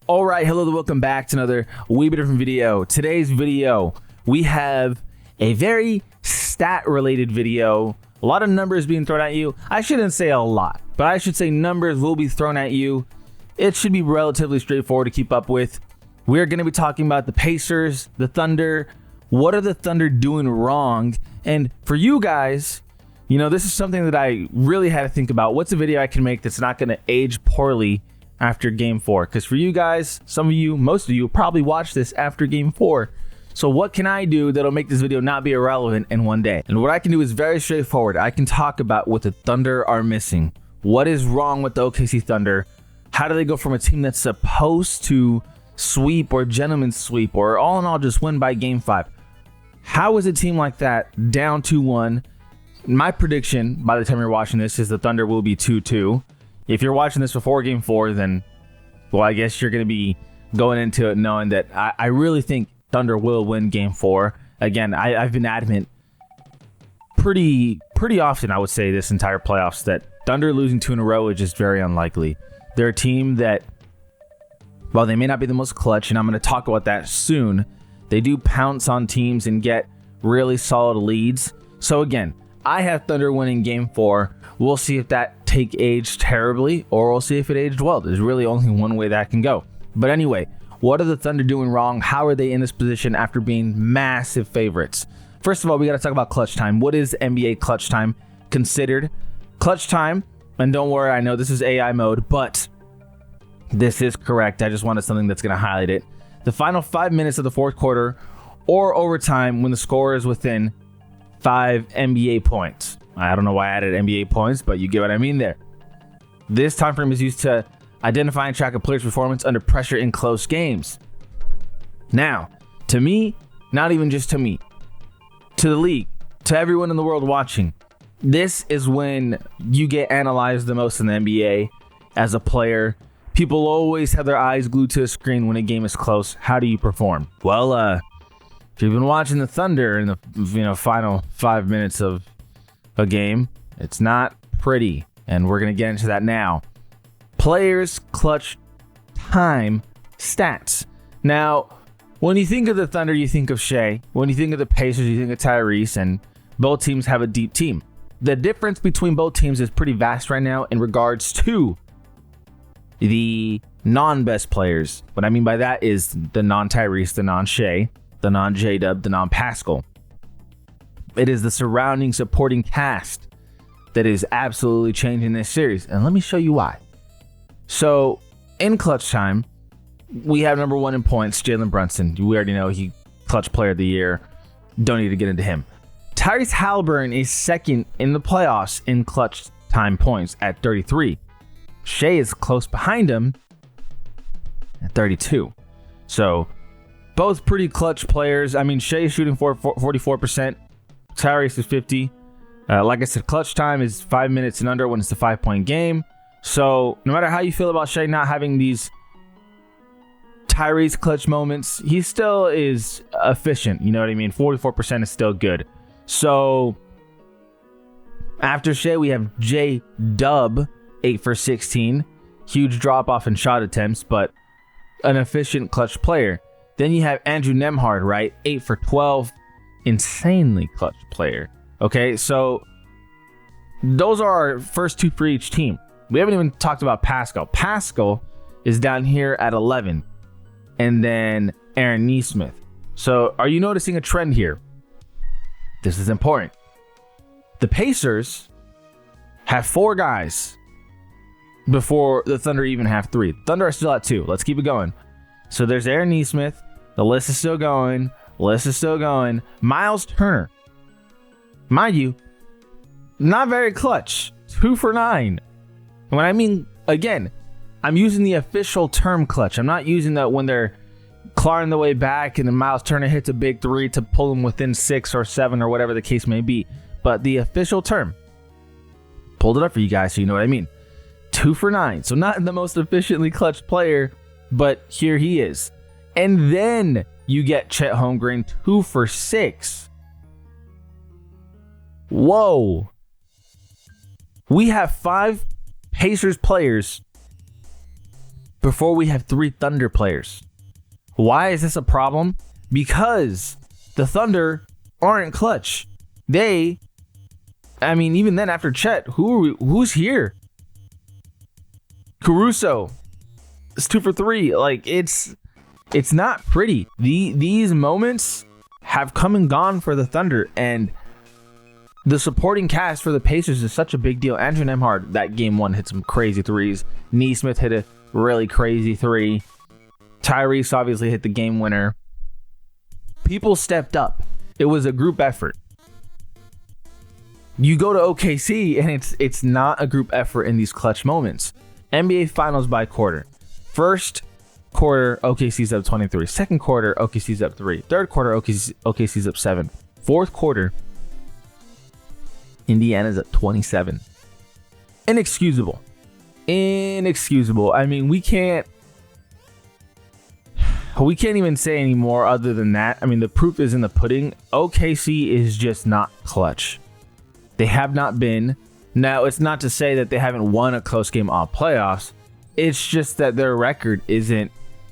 All right, hello, welcome back to another wee bit different video. Today's video, we have a very stat-related video. A lot of numbers being thrown at you. I shouldn't say a lot, but I should say numbers will be thrown at you. It should be relatively straightforward to keep up with. We're going to be talking about the Pacers, the Thunder. What are the Thunder doing wrong? And for you guys, you know, this is something that I really had to think about. What's a video I can make that's not going to age poorly after game 4? Because for you guys, some of you, most of you probably watched this after game 4. So what can I do that'll make this video not be irrelevant in one day? And what I can do is very straightforward. I can talk about what the Thunder are missing. What is wrong with the OKC Thunder? How do they go from a team that's supposed to sweep or gentleman's sweep or all in all just win by game 5? How is a team like that down 2-1? My prediction by the time you're watching this is the Thunder will be 2-2. If you're watching this before game 4, then, well, I guess you're going to be going into it knowing that I really think Thunder will win game 4. Again, I've been adamant pretty often, I would say, this entire playoffs, that Thunder losing 2 in a row is just very unlikely. They're a team that, while they may not be the most clutch, and I'm going to talk about that soon, they do pounce on teams and get really solid leads. So again, I have Thunder winning game 4. We'll see if that aged terribly or we'll see if it aged well. There's really only one way that can go. But anyway, what are the Thunder doing wrong? How are they in this position after being massive favorites? First of all, we got to talk about clutch time. What is NBA clutch time considered? Clutch time, and don't worry, I know this is AI mode, but this is correct. I just wanted something that's going to highlight it. The final 5 minutes of the fourth quarter or overtime when the score is within 5 NBA points. I don't know why I added NBA points, but you get what I mean there. This time frame is used to identify and track a player's performance under pressure in close games. Now, to me, not even just to me, to the league, to everyone in the world watching, this is when you get analyzed the most in the NBA as a player. People always have their eyes glued to a screen when a game is close. How do you perform? Well, if you've been watching the Thunder in the final 5 minutes of a game, it's not pretty, and we're going to get into that now. Players clutch time stats. Now, when you think of the Thunder, you think of Shea. When you think of the Pacers, you think of Tyrese, and both teams have a deep team. The difference between both teams is pretty vast right now in regards to the non-best players. What I mean by that is the non-Tyrese, the non-Shea, the non-J-Dub, the non-Pascal. It is the surrounding supporting cast that is absolutely changing this series. And let me show you why. So, in clutch time, we have number 1 in points, Jalen Brunson. We already know he clutch player of the year. Don't need to get into him. Tyrese Halliburton is second in the playoffs in clutch time points at 33. Shea is close behind him at 32. So, both pretty clutch players. I mean, Shea is shooting for 44%. Tyrese is 50. Like I said, clutch time is 5 minutes and under when it's a 5-point game. So no matter how you feel about Shea not having these Tyrese clutch moments, he still is efficient. You know what I mean? 44% is still good. So after Shea, we have J-Dub, 8 for 16. Huge drop off in shot attempts, but an efficient clutch player. Then you have Andrew Nembhard, right? 8 for 12. Insanely clutch player. Okay, so those are our first 2 for each team. We haven't even talked about Pascal. Pascal is down here at 11, and then Aaron Nesmith. So are you noticing a trend here? This is important. The Pacers have 4 guys before the Thunder even have 3. Thunder are still at 2. Let's keep it going. So there's Aaron Nesmith. The list is still going. Miles Turner, mind you, not very clutch. 2 for 9. And when I mean, again, I'm using the official term clutch. I'm not using that when they're clawing the way back and then Miles Turner hits a big 3 to pull them within 6 or 7 or whatever the case may be. But the official term. Pulled it up for you guys so you know what I mean. 2 for 9. So not the most efficiently clutch player, but here he is. And then you get Chet Holmgren, 2 for 6. Whoa. We have 5 Pacers players before we have 3 Thunder players. Why is this a problem? Because the Thunder aren't clutch. Even then after Chet, who's here? Caruso. It's 2 for 3. Like, it's not pretty. These moments have come and gone for the Thunder, and the supporting cast for the Pacers is such a big deal. Andrew Nembhard, that game 1, hit some crazy threes. Nesmith hit a really crazy 3. Tyrese obviously hit the game winner. People stepped up. It was a group effort. You go to OKC and it's not a group effort in these clutch moments. NBA Finals by quarter. First quarter, OKC's up 23. Second quarter, OKC's up 3. Third quarter, OKC's up 7. Fourth quarter, Indiana's up 27. Inexcusable. I mean, we can't even say any more other than that. I mean, the proof is in the pudding. OKC is just not clutch. They have not been. Now, it's not to say that they haven't won a close game all playoffs. It's just that their record isn't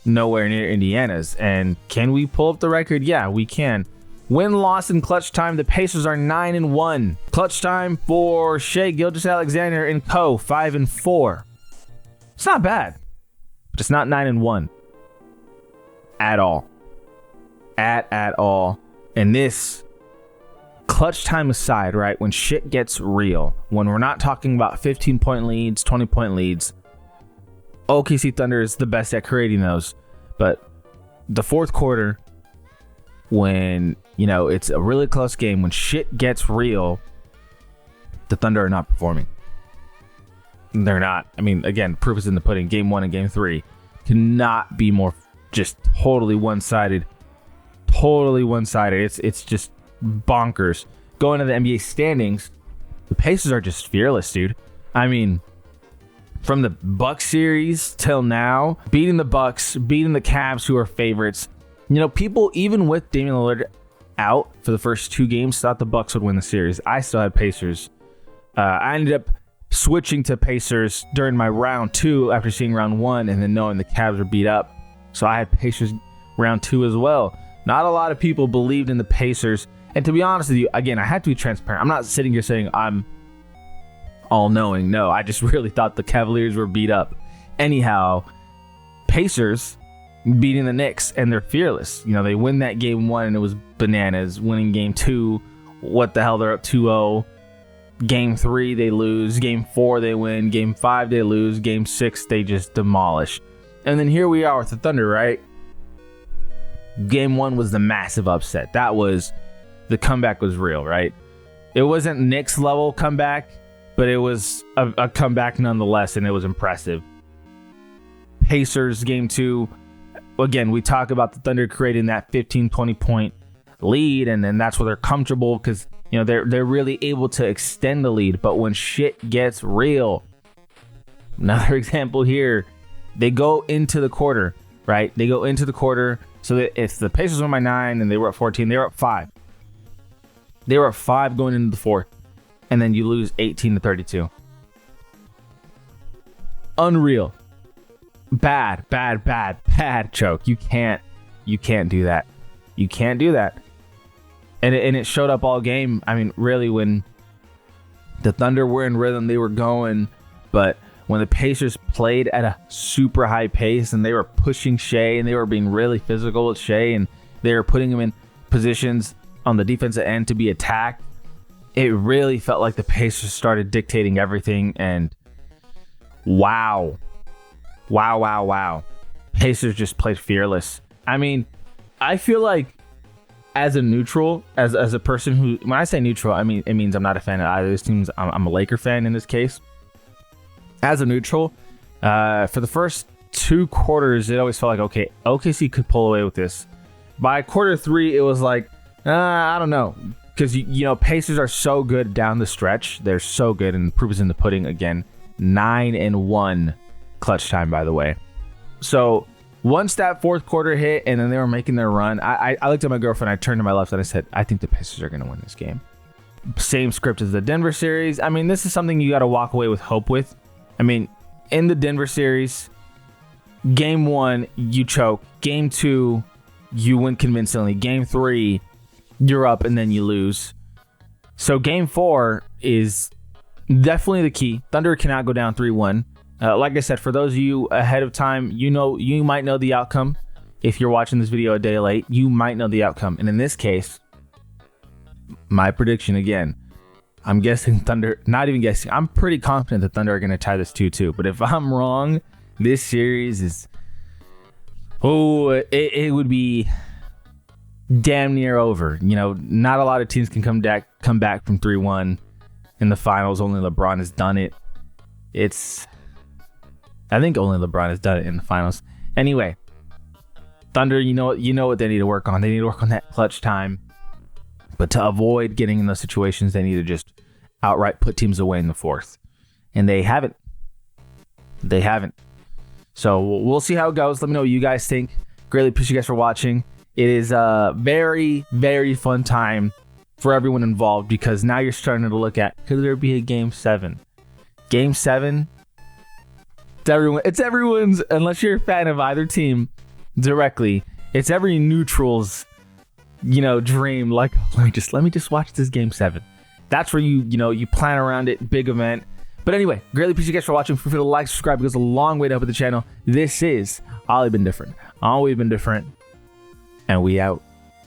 nowhere near Indiana's. And can we pull up the record? Yeah, we can. Win-loss in clutch time, the Pacers are 9-1. Clutch time for Shai Gilgeous-Alexander and co. 5-4. It's not bad, but it's not 9-1 at all. At all. And this, clutch time aside, right? When shit gets real, when we're not talking about 15-point leads, 20-point leads, OKC Thunder is the best at creating those. But the fourth quarter, when, it's a really close game, when shit gets real, the Thunder are not performing. They're not. I mean, again, proof is in the pudding. Game 1 and game 3 cannot be more just totally one-sided. It's just bonkers. Going to the NBA standings, the Pacers are just fearless, dude. I mean, from the Bucks series till now, beating the Bucks, beating the Cavs, who are favorites. People, even with Damian Lillard out for the first 2 games, thought the Bucks would win the series. I still had Pacers. I ended up switching to Pacers during my round 2 after seeing round 1 and then knowing the Cavs were beat up. So I had Pacers round 2 as well. Not a lot of people believed in the Pacers. And to be honest with you, again, I have to be transparent. I'm not sitting here saying I'm all-knowing. No, I just really thought the Cavaliers were beat up. Anyhow, Pacers beating the Knicks, and they're fearless. They win that game 1 and it was bananas. Winning game 2, what the hell, they're up 2-0. Game 3 they lose. Game 4 they win. Game 5 they lose. Game 6 they just demolish. And then here we are with the Thunder, right? Game 1 was the massive upset. That was, the comeback was real, right? It wasn't Knicks level comeback, but it was a comeback nonetheless, and it was impressive. Pacers game 2, again, we talk about the Thunder creating that 15-20 point lead, and then that's where they're comfortable because they're really able to extend the lead. But when shit gets real, another example here, they go into the quarter, right? They go into the quarter, so that if the Pacers won by 9 and they were up 14, they were up 5. They were up 5 going into the fourth, and then you lose 18-32. Unreal. Bad choke. You can't do that. You can't do that. And it showed up all game. I mean, really, when the Thunder were in rhythm, they were going. But when the Pacers played at a super high pace and they were pushing Shai and they were being really physical with Shai and they were putting him in positions on the defensive end to be attacked, it really felt like the Pacers started dictating everything. And wow. Pacers just played fearless. I mean, I feel like as a neutral, as a person who, when I say neutral, I mean, it means I'm not a fan of either of these teams. I'm a Laker fan in this case. As a neutral, for the first 2 quarters, it always felt like, okay, OKC could pull away with this. By quarter 3, it was like, I don't know. Because, Pacers are so good down the stretch. They're so good, and proof is in the pudding again. 9-1 clutch time, by the way. So once that fourth quarter hit and then they were making their run, I looked at my girlfriend, I turned to my left and I said, I think the Pacers are going to win this game. Same script as the Denver series. I mean, this is something you got to walk away with hope with. I mean, in the Denver series, Game 1, you choke. Game 2, you win convincingly. Game 3, you're up and then you lose. So Game 4 is definitely the key. Thunder cannot go down 3-1. Like I said, for those of you ahead of time, you might know the outcome. If you're watching this video a day late, you might know the outcome. And in this case, my prediction again, I'm guessing Thunder, not even guessing, I'm pretty confident that Thunder are going to tie this 2-2. But if I'm wrong, this series is, it would be damn near over. You know, not a lot of teams can come back from 3-1 in the finals. Only LeBron has done it. I think only LeBron has done it in the finals. Anyway, Thunder, you know what they need to work on. They need to work on that clutch time. But to avoid getting in those situations, they need to just outright put teams away in the fourth. And they haven't. They haven't. So we'll see how it goes. Let me know what you guys think. Greatly appreciate you guys for watching. It is a very, very fun time for everyone involved because now you're starting to look at, could there be a Game 7? Game 7? It's everyone's, unless you're a fan of either team directly, it's every neutral's, dream. Like, let me just watch this Game 7. That's where you plan around it, big event. But anyway, greatly appreciate you guys for watching. Feel free to like, subscribe. It goes a long way to help with the channel. This is Always Been Different. Always Been Different. And we out.